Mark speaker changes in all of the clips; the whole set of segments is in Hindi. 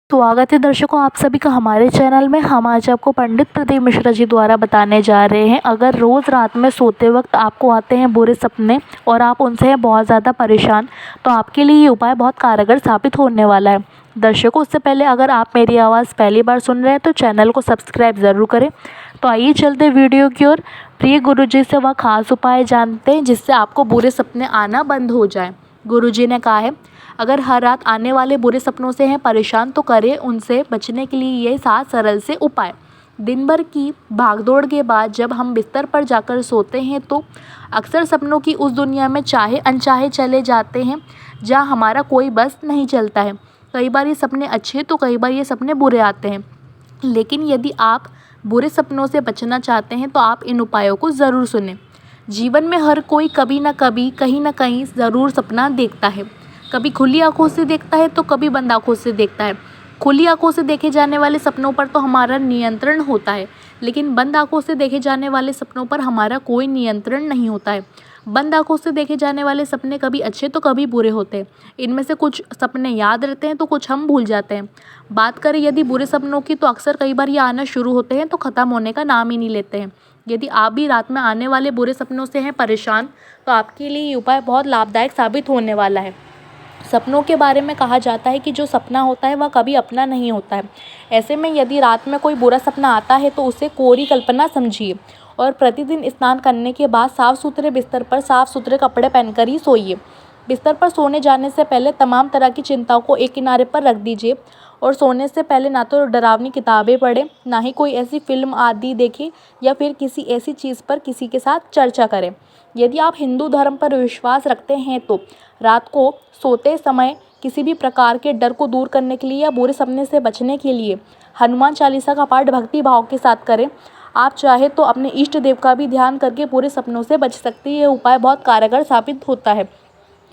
Speaker 1: स्वागत है दर्शकों आप सभी का हमारे चैनल में। हम आज आपको पंडित प्रदीप मिश्रा जी द्वारा बताने जा रहे हैं, अगर रोज़ रात में सोते वक्त आपको आते हैं बुरे सपने और आप उनसे हैं बहुत ज़्यादा परेशान, तो आपके लिए ये उपाय बहुत कारगर साबित होने वाला है। दर्शकों, उससे पहले अगर आप मेरी आवाज़ पहली बार सुन रहे हैं तो चैनल को सब्सक्राइब ज़रूर करें। तो आइए चलते वीडियो की ओर। प्रिय गुरु जी से वह खास उपाय जानते हैं जिससे आपको बुरे सपने आना बंद हो जाए। गुरु जी ने कहा है, अगर हर रात आने वाले बुरे सपनों से हैं परेशान तो करें उनसे बचने के लिए ये 7 सरल से उपाय। दिन भर की भागदौड़ के बाद जब हम बिस्तर पर जाकर सोते हैं तो अक्सर सपनों की उस दुनिया में चाहे अनचाहे चले जाते हैं जहाँ हमारा कोई बस नहीं चलता है। कई बार ये सपने अच्छे तो कई बार ये सपने बुरे आते हैं, लेकिन यदि आप बुरे सपनों से बचना चाहते हैं तो आप इन उपायों को ज़रूर सुनें। जीवन में हर कोई कभी ना कभी कहीं ना कहीं ज़रूर सपना देखता है। कभी खुली आंखों से देखता है तो कभी बंद आंखों से देखता है। खुली आंखों से देखे जाने वाले सपनों पर तो हमारा नियंत्रण होता है, लेकिन बंद आंखों से देखे जाने वाले सपनों पर हमारा कोई नियंत्रण नहीं होता है। बंद आंखों से देखे जाने वाले सपने कभी अच्छे तो कभी बुरे होते हैं। इनमें से कुछ सपने याद रहते हैं तो कुछ हम भूल जाते हैं। बात करें यदि बुरे सपनों की, तो अक्सर कई बार ये आना शुरू होते हैं तो ख़त्म होने का नाम ही नहीं लेते हैं। यदि आप भी रात में आने वाले बुरे सपनों से हैं परेशान, तो आपके लिए ये उपाय बहुत लाभदायक साबित होने वाला है। सपनों के बारे में कहा जाता है कि जो सपना होता है वह कभी अपना नहीं होता है। ऐसे में यदि रात में कोई बुरा सपना आता है तो उसे कोरी कल्पना समझिए और प्रतिदिन स्नान करने के बाद साफ़ सुथरे बिस्तर पर साफ़ सुथरे कपड़े पहनकर ही सोइए। बिस्तर पर सोने जाने से पहले तमाम तरह की चिंताओं को एक किनारे पर रख दीजिए और सोने से पहले ना तो डरावनी किताबें पढ़ें, ना ही कोई ऐसी फिल्म आदि देखें या फिर किसी ऐसी चीज़ पर किसी के साथ चर्चा करें। यदि आप हिंदू धर्म पर विश्वास रखते हैं तो रात को सोते समय किसी भी प्रकार के डर को दूर करने के लिए या बुरे सपने से बचने के लिए हनुमान चालीसा का पाठ भक्ति भाव के साथ करें। आप चाहे तो अपने इष्ट देव का भी ध्यान करके बुरे सपनों से बच सकते हैं। ये उपाय बहुत कारगर साबित होता है।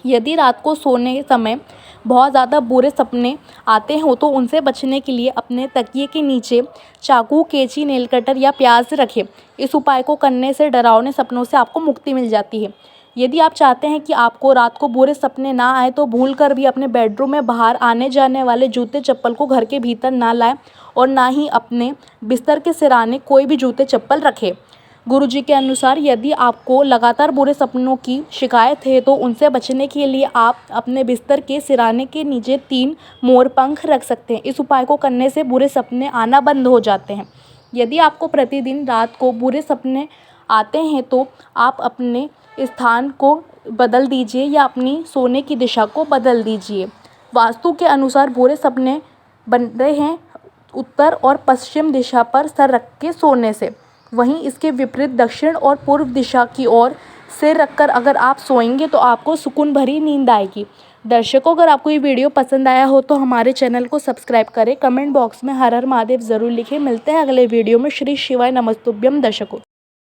Speaker 1: यदि रात को सोने समय बहुत ज़्यादा बुरे सपने आते हों तो उनसे बचने के लिए अपने तकिए के नीचे चाकू, कैंची, नेल कटर या प्याज रखें। इस उपाय को करने से डरावने सपनों से आपको मुक्ति मिल जाती है। यदि आप चाहते हैं कि आपको रात को बुरे सपने ना आए तो भूलकर भी अपने बेडरूम में बाहर आने जाने वाले जूते चप्पल को घर के भीतर ना लाएं और ना ही अपने बिस्तर के सिराने कोई भी जूते चप्पल रखें। गुरुजी के अनुसार यदि आपको लगातार बुरे सपनों की शिकायत है तो उनसे बचने के लिए आप अपने बिस्तर के सिराने के नीचे 3 मोर पंख रख सकते हैं। इस उपाय को करने से बुरे सपने आना बंद हो जाते हैं। यदि आपको प्रतिदिन रात को बुरे सपने आते हैं तो आप अपने स्थान को बदल दीजिए या अपनी सोने की दिशा को बदल दीजिए। वास्तु के अनुसार बुरे सपने बनते हैं उत्तर और पश्चिम दिशा पर सर रख के सोने से। वहीं इसके विपरीत दक्षिण और पूर्व दिशा की ओर सिर रखकर अगर आप सोएंगे तो आपको सुकून भरी नींद आएगी। दर्शकों, अगर आपको ये वीडियो पसंद आया हो तो हमारे चैनल को सब्सक्राइब करें। कमेंट बॉक्स में हर हर महादेव ज़रूर लिखें। मिलते हैं अगले वीडियो में। श्री शिवाय नमस्तुभ्यम। दर्शकों।